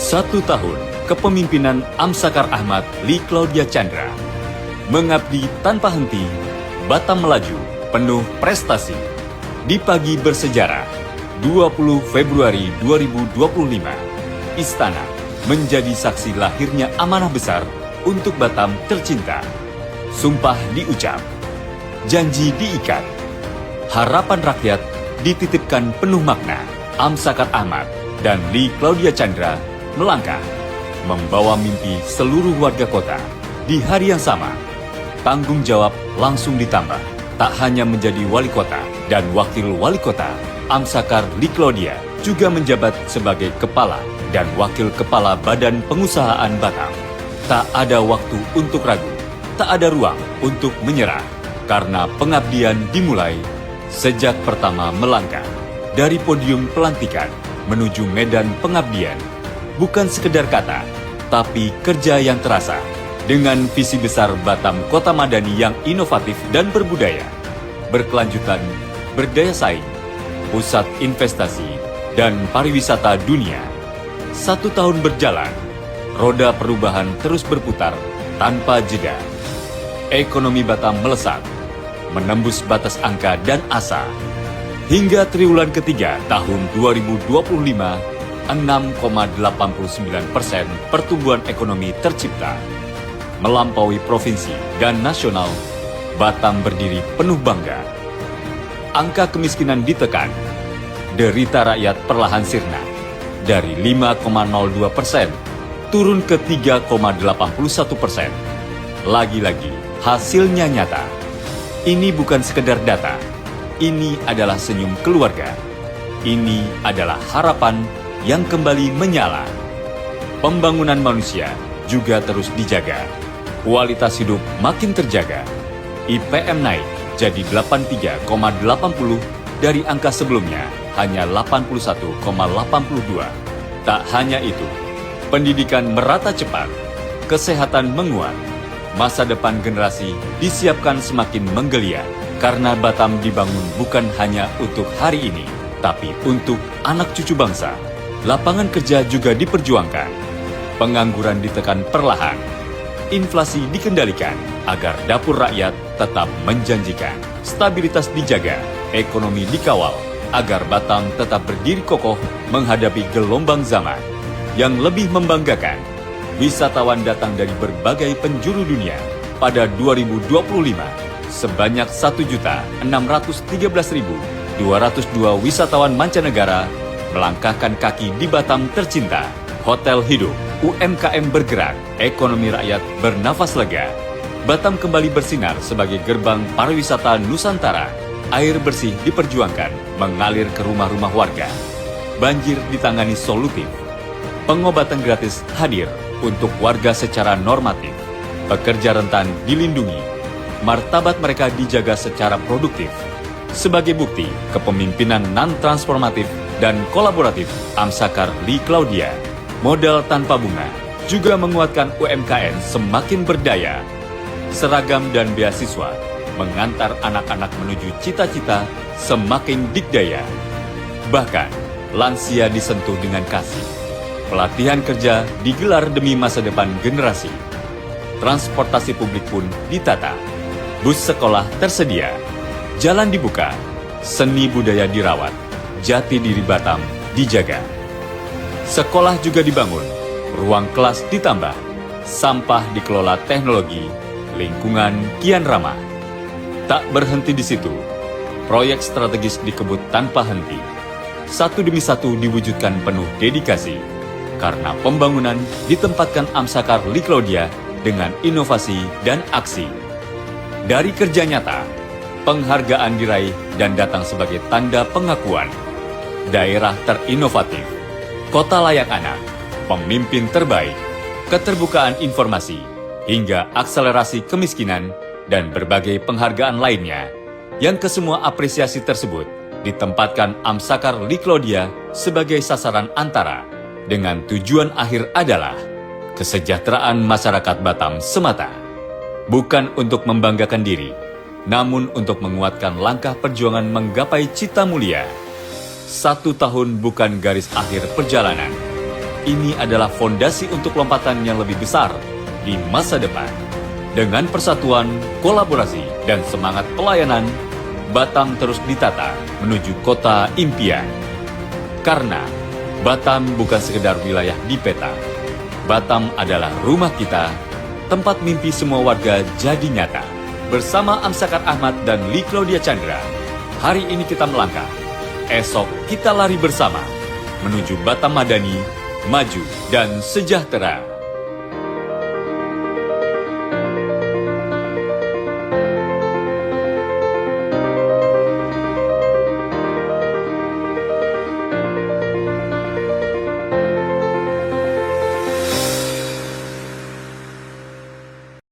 Satu tahun kepemimpinan Amsakar Ahmad Lee Claudia Chandra. Mengabdi tanpa henti, Batam melaju penuh prestasi. Di pagi bersejarah, 20 Februari 2025, Istana menjadi saksi lahirnya amanah besar untuk Batam tercinta. Sumpah diucap, janji diikat, harapan rakyat dititipkan penuh makna. Amsakar Ahmad dan Lee Claudia Chandra melangkah, membawa mimpi seluruh warga kota. Di hari yang sama, tanggung jawab langsung ditambah. Tak hanya menjadi wali kota dan wakil wali kota, Amsakar Lee Claudia juga menjabat sebagai kepala dan wakil kepala Badan Pengusahaan Batam. Tak ada waktu untuk ragu, tak ada ruang untuk menyerah, karena pengabdian dimulai sejak pertama melangkah dari podium pelantikan menuju medan pengabdian. Bukan sekedar kata, tapi kerja yang terasa. Dengan visi besar Batam Kota Madani yang inovatif dan berbudaya, berkelanjutan, berdaya saing, pusat investasi, dan pariwisata dunia. 1 tahun berjalan, roda perubahan terus berputar tanpa jeda. Ekonomi Batam melesat, menembus batas angka dan asa. Hingga triwulan ketiga tahun 2025, 6,89% pertumbuhan ekonomi tercipta. Melampaui provinsi dan nasional, Batam berdiri penuh bangga. Angka kemiskinan ditekan, derita rakyat perlahan sirna. Dari 5,02% turun ke 3,81%. Lagi-lagi, hasilnya nyata. Ini bukan sekedar data, ini adalah senyum keluarga. Ini adalah harapan yang kembali menyala. Pembangunan manusia juga terus dijaga. Kualitas hidup makin terjaga. IPM naik jadi 83,80 dari angka sebelumnya hanya 81,82. Tak hanya itu, pendidikan merata cepat, kesehatan menguat, masa depan generasi disiapkan semakin menggeliat. Karena Batam dibangun bukan hanya untuk hari ini, tapi untuk anak cucu bangsa. Lapangan kerja juga diperjuangkan. Pengangguran ditekan perlahan. Inflasi dikendalikan agar dapur rakyat tetap menjanjikan. Stabilitas dijaga, ekonomi dikawal agar Batam tetap berdiri kokoh menghadapi gelombang zaman. Yang lebih membanggakan, wisatawan datang dari berbagai penjuru dunia. Pada 2025, sebanyak 1.613.202 wisatawan mancanegara melangkahkan kaki di Batam tercinta. Hotel hidup, UMKM bergerak, ekonomi rakyat bernafas lega. Batam kembali bersinar sebagai gerbang pariwisata Nusantara. Air bersih diperjuangkan mengalir ke rumah-rumah warga. Banjir ditangani solutif. Pengobatan gratis hadir untuk warga secara normatif. Pekerja rentan dilindungi. Martabat mereka dijaga secara produktif. Sebagai bukti kepemimpinan non-transformatif dan kolaboratif Amsakar Lee Claudia, modal tanpa bunga juga menguatkan UMKM semakin berdaya. Seragam dan beasiswa mengantar anak-anak menuju cita-cita semakin dikdaya. Bahkan, lansia disentuh dengan kasih. Pelatihan kerja digelar demi masa depan generasi. Transportasi publik pun ditata. Bus sekolah tersedia. Jalan dibuka. Seni budaya dirawat. Jati diri Batam dijaga. Sekolah juga dibangun. Ruang kelas ditambah. Sampah dikelola teknologi. Lingkungan kian ramah. Tak berhenti di situ. Proyek strategis dikebut tanpa henti. Satu demi satu diwujudkan penuh dedikasi. Karena pembangunan ditempatkan Amsakar Lee Claudia dengan inovasi dan aksi. Dari kerja nyata, penghargaan diraih dan datang sebagai tanda pengakuan. Daerah terinovatif, kota layak anak, pemimpin terbaik, keterbukaan informasi, hingga akselerasi kemiskinan dan berbagai penghargaan lainnya. Yang kesemua apresiasi tersebut ditempatkan Amsakar Lee Claudia sebagai sasaran antara dengan tujuan akhir adalah kesejahteraan masyarakat Batam semata. Bukan untuk membanggakan diri, namun untuk menguatkan langkah perjuangan menggapai cita mulia. 1 tahun bukan garis akhir perjalanan. Ini adalah fondasi untuk lompatan yang lebih besar di masa depan. Dengan persatuan, kolaborasi, dan semangat pelayanan, Batam terus ditata menuju kota impian. Karena Batam bukan sekedar wilayah di peta. Batam adalah rumah kita, tempat mimpi semua warga jadi nyata. Bersama Amsakar Ahmad dan Lee Claudia Chandra, hari ini kita melangkah. Esok kita lari bersama menuju Batam Madani, maju dan sejahtera.